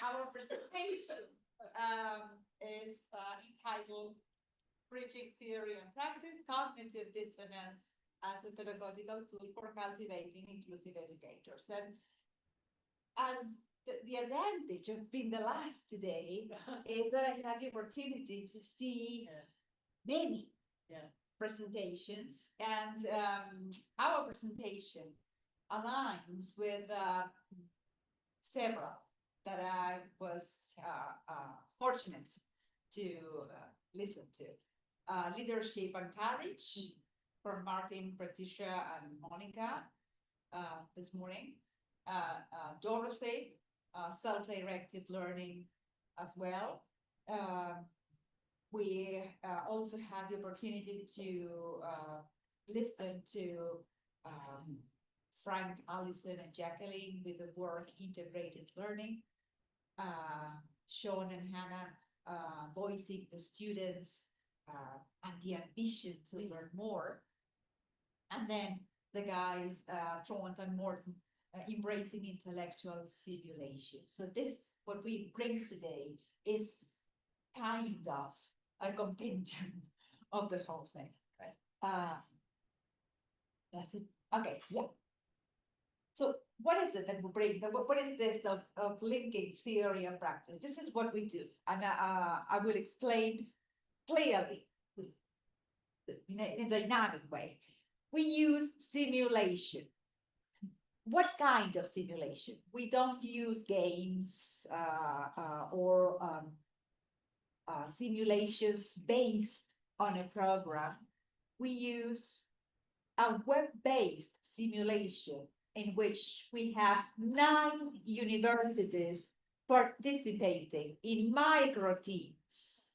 Our presentation is entitled Bridging Theory and Practice, Cognitive Dissonance as a Pedagogical Tool for Cultivating Inclusive Educators. And as the advantage of being the last today is that I had the opportunity to see many presentations, and our presentation aligns with several that I was fortunate to listen to. Leadership and Courage from Martin, Patricia, and Monica this morning. Dorothy, Self-Directed Learning as well. We also had the opportunity to listen to Frank, Allison, and Jacqueline with the work Integrated Learning. Sean and Hannah voicing the students and the ambition to learn more. And then the guys, Trond and Morten, embracing intellectual simulation. So this, what we bring today, is kind of a compendium of the whole thing. Right. That's it. Okay, yeah. So what is it that we bring? What is this of linking theory and practice? This is what we do. And I will explain clearly in a dynamic way. We use simulation. What kind of simulation? We don't use games or simulations based on a program. We use a web-based simulation in which we have 9 universities participating in micro teams.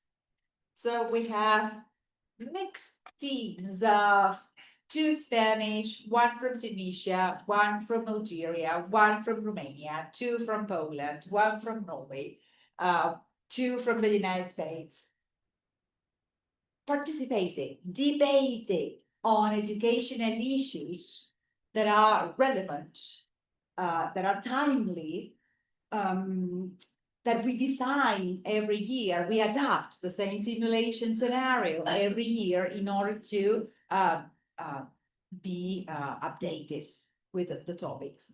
So we have mixed teams of 2 Spanish, 1 from Tunisia, 1 from Algeria, 1 from Romania, 2 from Poland, 1 from Norway, 2 from the United States, participating, debating on educational issues that are relevant, that are timely, that we design every year. We adapt the same simulation scenario every year in order to be updated with the topics.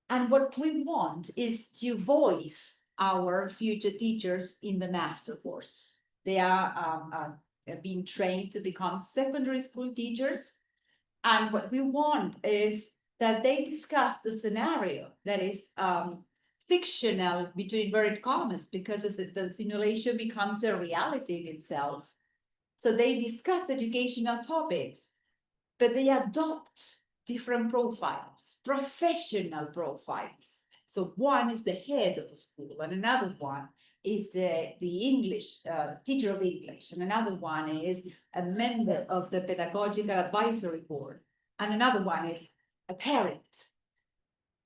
And what we want is to voice our future teachers in the master course. They are being trained to become secondary school teachers. And what we want is that they discuss the scenario that is fictional between inverted commas, because the simulation becomes a reality in itself. So they discuss educational topics, but they adopt different profiles, professional profiles. So one is the head of the school, and another one is the English teacher of English, and another one is a member of the Pedagogical Advisory Board, and another one is a parent.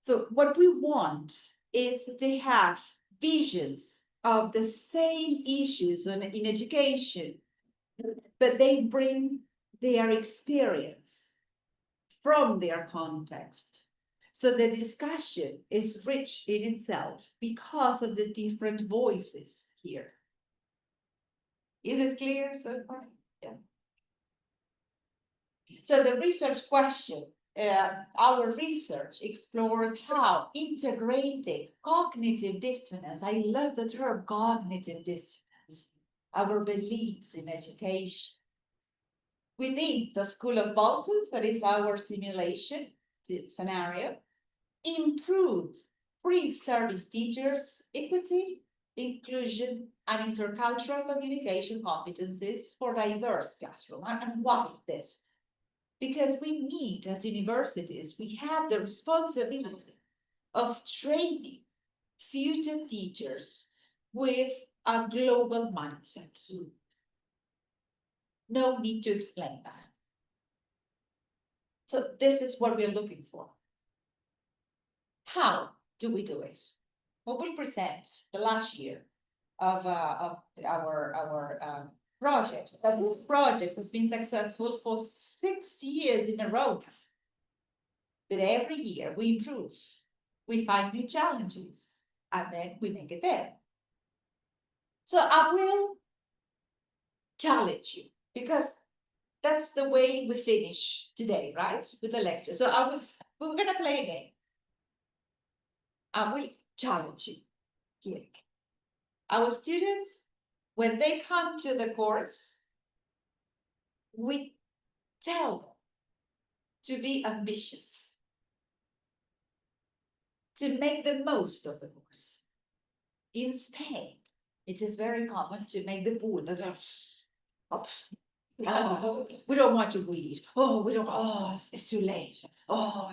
So what we want is to have visions of the same issues in education, but they bring their experience from their context. So the discussion is rich in itself because of the different voices here. Is it clear so far? Yeah. So the research question, our research explores how integrating cognitive dissonance, I love the term cognitive dissonance, our beliefs in education, within the School of Baltans, that is our simulation scenario, improves pre-service teachers' equity, inclusion, and intercultural communication competencies for diverse classrooms. And why this? Because we need, as universities, we have the responsibility of training future teachers with a global mindset. No need to explain that. So this is what we're looking for. How do we do it? Well, we'll present the last year of our projects. So this project has been successful for 6 years in a row. But every year we improve. We find new challenges. and then we make it better. So I will challenge you, because that's the way we finish today, right? With the lecture. So we're gonna play a game. I will challenge you here. Our students, when they come to the course, we tell them to be ambitious, to make the most of the course. In Spain, it is very common to make the pool that are up. Oh, we don't want to read. Oh, we don't. Oh, it's too late. Oh,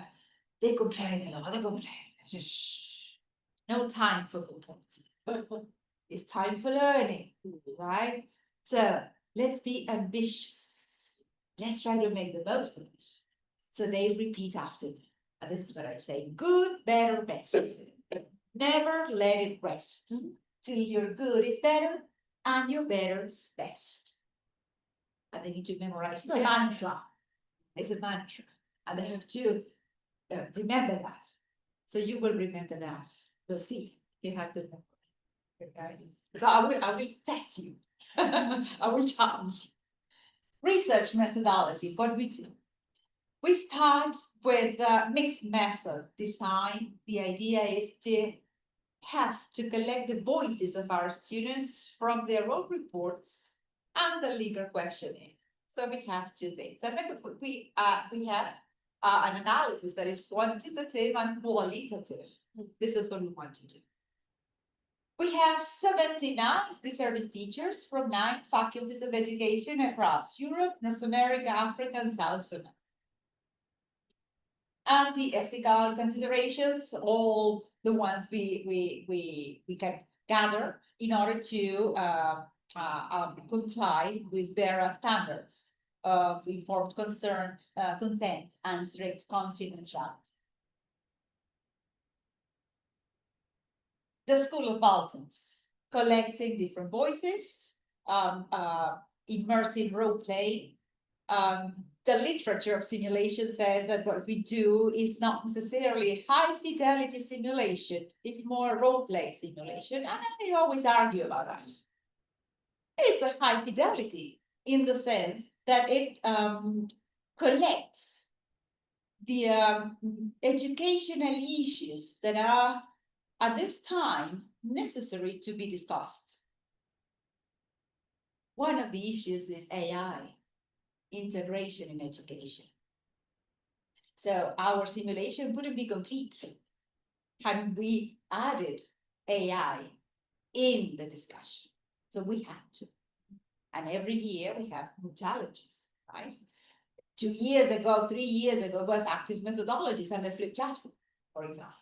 they complain a lot. They complain. Shh. No time for complaints. It's time for learning, right? So let's be ambitious. Let's try to make the most of it. So they repeat after me. And this is what I say: good, better, best. Never let it rest till your good is better and your better is best. And they need to memorize the mantra. It's a mantra. And they have to remember that. So you will remember that. We'll see. You have to remember. Okay. So I will test you. I will challenge you. Research methodology, what we do. We start with mixed method design. The idea is to have to collect the voices of our students from their own reports and the legal questioning. So we have two things. And then we have an analysis that is quantitative and qualitative. This is what we want to do. We have 79 reservist teachers from 9 faculties of education across Europe, North America, Africa, and South America. And the ethical considerations, all the ones we can gather in order to comply with BERA standards of informed consent and strict confidentiality. The School of Baltons, collecting different voices, immersive role play. The literature of simulation says that what we do is not necessarily high fidelity simulation, it's more role play simulation. And I always argue about that. It's a high fidelity in the sense that it collects the educational issues that are at this time necessary to be discussed. One of the issues is AI, integration in education. So our simulation wouldn't be complete had we added AI in the discussion. So we had to. And every year we have new challenges, right? 2 years ago, 3 years ago was active methodologies and the flipped classroom, for example.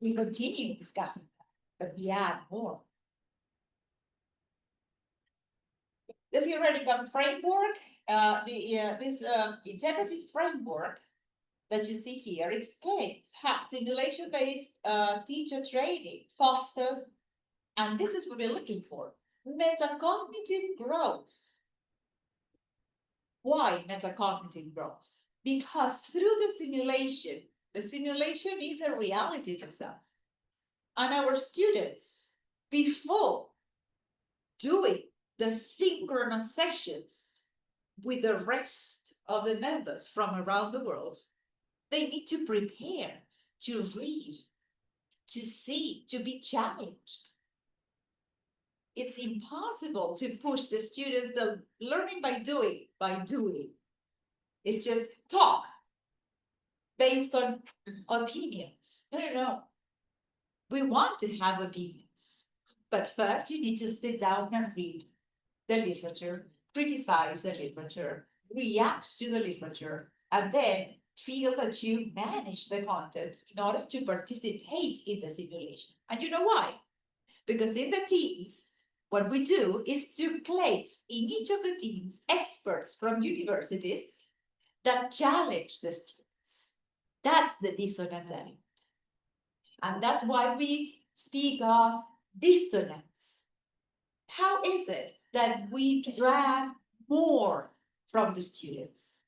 We continue discussing that, but we add more. The theoretical framework, this integrative framework that you see here explains how simulation-based teacher training fosters, and this is what we're looking for, metacognitive growth. Why metacognitive growth? Because through the simulation is a reality of itself. And our students, before doing the synchronous sessions with the rest of the members from around the world, they need to prepare to read, to see, to be challenged. It's impossible to push the students, the learning by doing. It's just talk based on opinions. No. We want to have opinions, but first you need to sit down and read the literature, criticize the literature, react to the literature, and then feel that you manage the content in order to participate in the simulation. And you know why? Because in the teams, what we do is to place in each of the teams experts from universities that challenge the students. That's the dissonant element. And that's why we speak of dissonance. How is it that we drag more from the students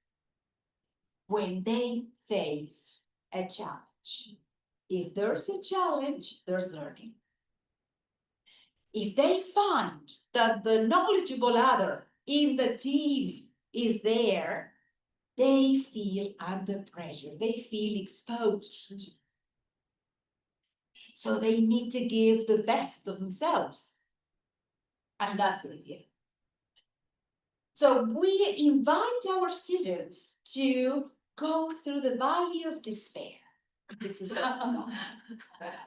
when they face a challenge? If there's a challenge, there's learning. If they find that the knowledgeable other in the team is there, they feel under pressure, they feel exposed. So they need to give the best of themselves. And that's the idea. So we invite our students to go through the valley of despair. This is the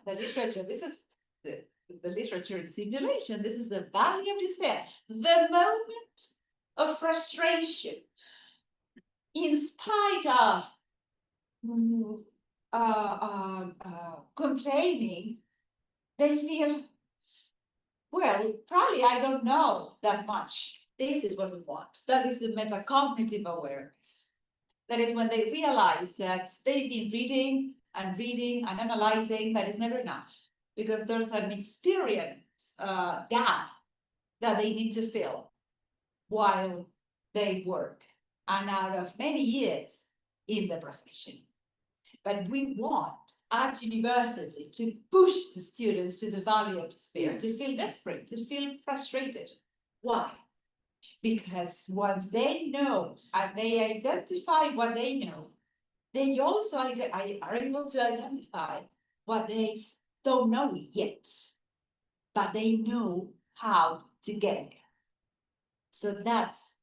literature. This is the literature in simulation. This is the valley of despair. The moment of frustration, in spite of complaining, they feel, well, probably I don't know that much. This is what we want. That is the metacognitive awareness. That is when they realize that they've been reading and analyzing, but it's never enough, because there's an experience gap that they need to fill while they work, and out of many years in the profession. But we want at university to push the students to the valley of despair, to feel desperate, to feel frustrated. Why? Because once they know and they identify what they know, they also are able to identify what they don't know yet, but they know how to get there. So that's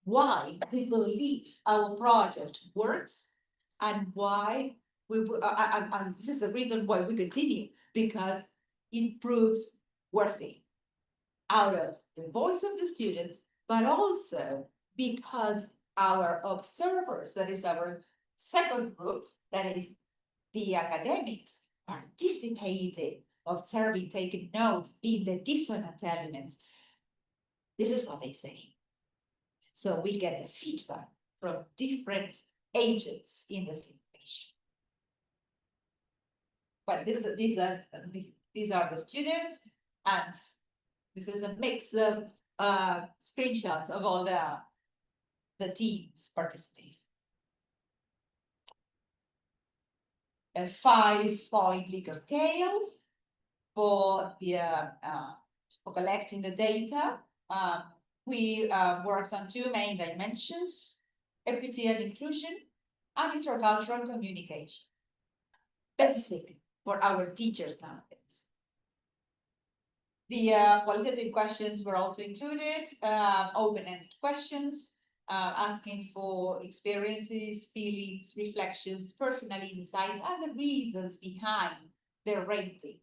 why we believe our project works, and why and this is the reason why we continue, because it proves worthy out of the voice of the students, but also because our observers, that is our second group, that is the academics, participating, observing, taking notes, being the dissonant elements. This is what they say. So we get the feedback from different agents in the simulation. But these are the students, and this is a mix of screenshots of all the teams participating. A 5-point Likert scale for collecting the data. We worked on 2 main dimensions: equity and inclusion, and intercultural communication. Basic for our teachers nowadays. The qualitative questions were also included, open-ended questions, asking for experiences, feelings, reflections, personal insights, and the reasons behind their rating.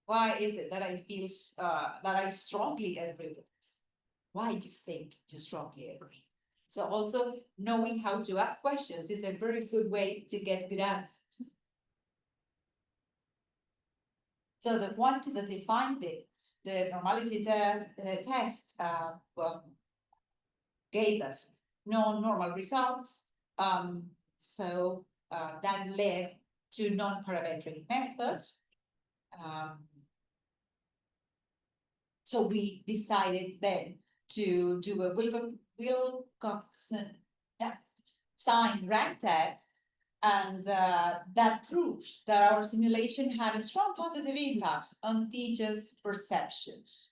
Why is it that I feel that I strongly agree with this? Why do you think you strongly agree? So also knowing how to ask questions is a very good way to get good answers. So the quantitative findings, the normality test gave us non-normal results. So that led to non-parametric methods. So we decided then to do a Wilcoxon signed rank test, and that proved that our simulation had a strong positive impact on teachers' perceptions.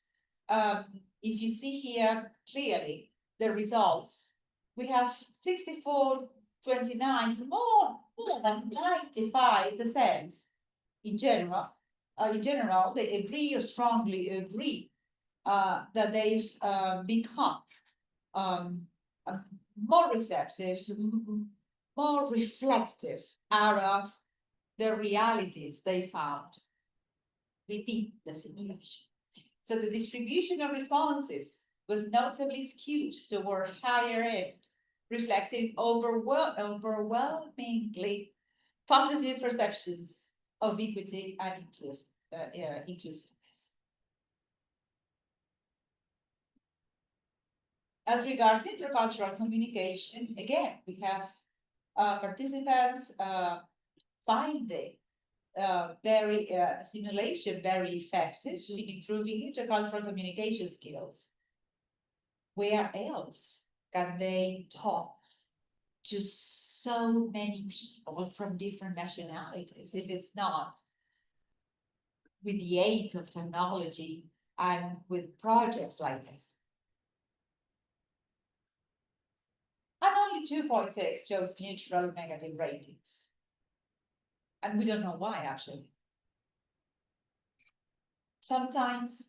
If you see here clearly the results, we have 64-29, more than 95% in general. They agree or strongly agree that they've become more receptive, more reflective out of the realities they found within the simulation. So the distribution of responses was notably skewed toward higher end, reflecting overwhelmingly positive perceptions of equity and inclusiveness. As regards intercultural communication, again, we have participants finding simulation very effective in improving intercultural communication skills. Where else can they talk to so many people from different nationalities if it's not with the aid of technology and with projects like this. And only 2.6 shows neutral negative ratings. And we don't know why, actually. Sometimes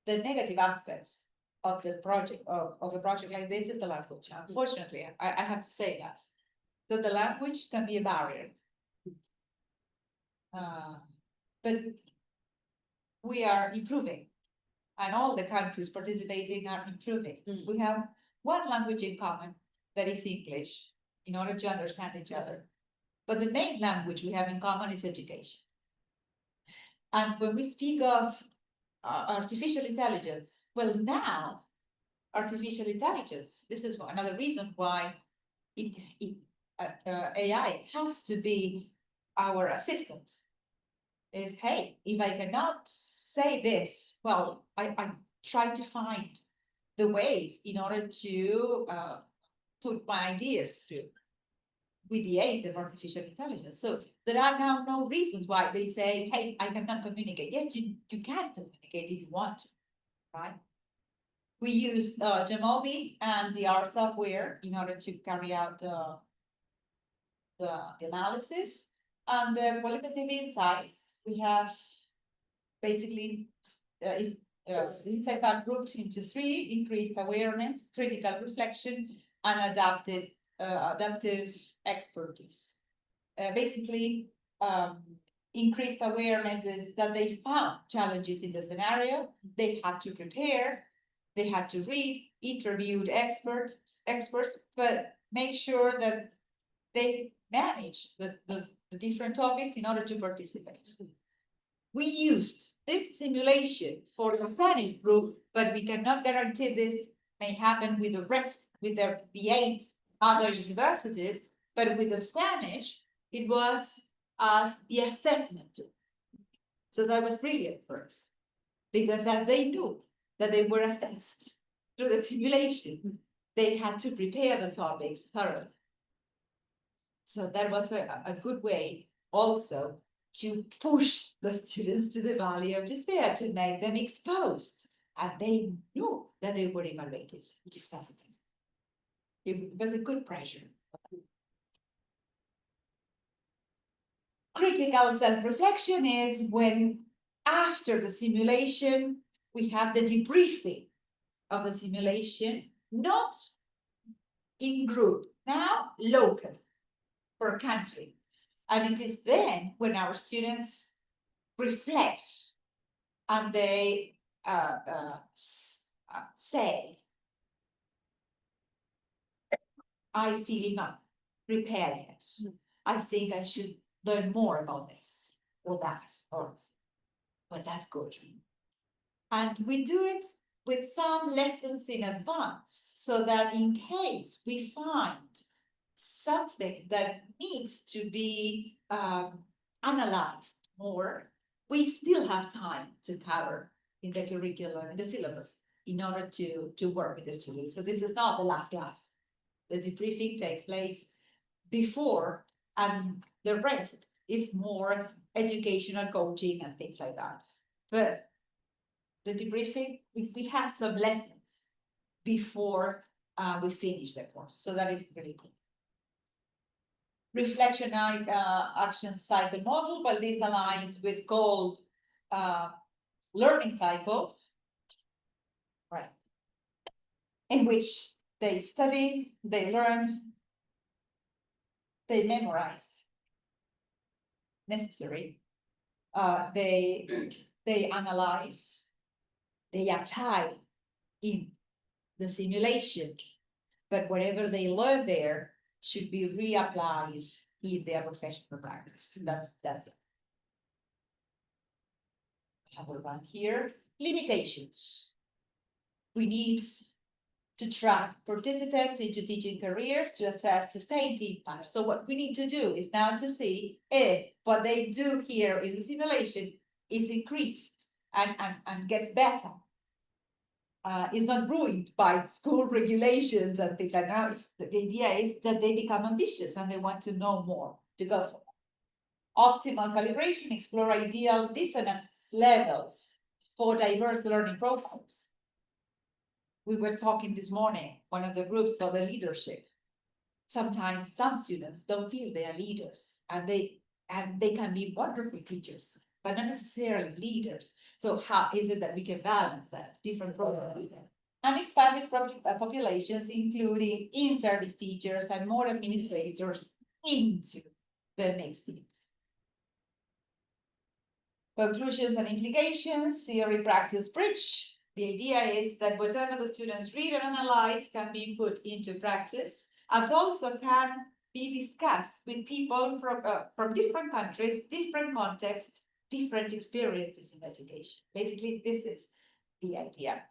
the negative aspects of the project, of a project like this is the language. Unfortunately, I have to say that the language can be a barrier. But we are improving, and all the countries participating are improving. We have one language in common, that is English, in order to understand each other. But the main language we have in common is education. And when we speak of artificial intelligence, well, now artificial intelligence, this is another reason why AI has to be our assistant. Is, hey, if I cannot say this, well, I try to find the ways in order to put my ideas through with the aid of artificial intelligence. So there are now no reasons why they say, hey, I cannot communicate. Yes, you can communicate if you want to, right? We use Jamovi and the R software in order to carry out the analysis. And the qualitative insights, we have basically insights are grouped into 3: increased awareness, critical reflection, and adaptive expertise. Basically, increased awareness is that they found challenges in the scenario, they had to prepare, they had to read, interviewed experts, but make sure that they manage the different topics in order to participate. We used this simulation for the Spanish group, but we cannot guarantee this may happen with the rest, with the 8 other universities, but with the Spanish, it was as the assessment tool. So that was brilliant for us, because as they knew that they were assessed through the simulation, they had to prepare the topics thoroughly. So that was a good way also to push the students to the valley of despair, to make them exposed. And they knew that they were evaluated, which is fascinating. It was a good pressure. Critical self-reflection is when, after the simulation, we have the debriefing of the simulation, not in group, now local, for a country. And it is then when our students reflect and they say, I feel not prepared yet. I think I should learn more about this or that, but that's good. And we do it with some lessons in advance, so that in case we find something that needs to be analyzed more, we still have time to cover in the curriculum, in the syllabus, in order to work with the students. So this is not the last class. The debriefing takes place before, and the rest is more educational coaching and things like that. But the debriefing, we have some lessons before we finish the course. So that is really cool. Reflection action cycle model, well, this aligns with goal learning cycle, right? In which they study, they learn, they memorize, necessary, they analyze, they apply in the simulation, but whatever they learn there should be reapplied in their professional practice. That's it. Have a run here. Limitations. We need to track participants into teaching careers to assess sustained impact. So what we need to do is now to see if what they do here in the simulation is increased and gets better. is not ruined by school regulations and things like that. The idea is that they become ambitious and they want to know more, to go for optimal calibration, explore ideal dissonance levels for diverse learning profiles. We were talking this morning, one of the groups about the leadership. Sometimes some students don't feel they are leaders, and they can be wonderful teachers, but not necessarily leaders. So how is it that we can balance that different programs? And expanded populations, including in-service teachers and more administrators into the mixed teams. Conclusions and implications, theory, practice, bridge. The idea is that whatever the students read and analyze can be put into practice, and also can be discussed with people from different countries, different contexts, different experiences in education. Basically, this is the idea.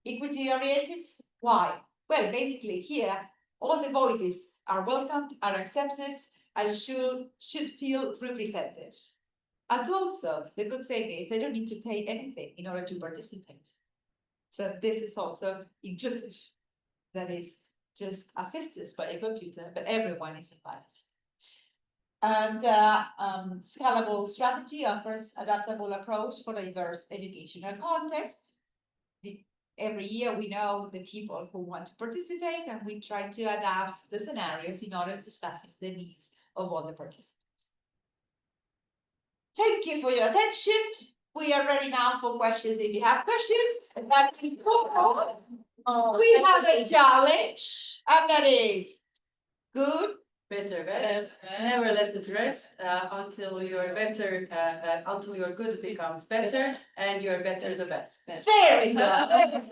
Equity-oriented, why? Well, basically here, all the voices are welcomed, are accepted, and should feel represented. And also, the good thing is they don't need to pay anything in order to participate. So this is also inclusive. That is just assisted by a computer, but everyone is invited. And scalable strategy offers adaptable approach for diverse educational context. Every year we know the people who want to participate, and we try to adapt the scenarios in order to satisfy the needs of all the participants. Thank you for your attention. We are ready now for questions if you have questions. But before we have a challenge, and that is good, better, best. Never let it rest until you're better, until your good becomes better and you're better the best. Very good.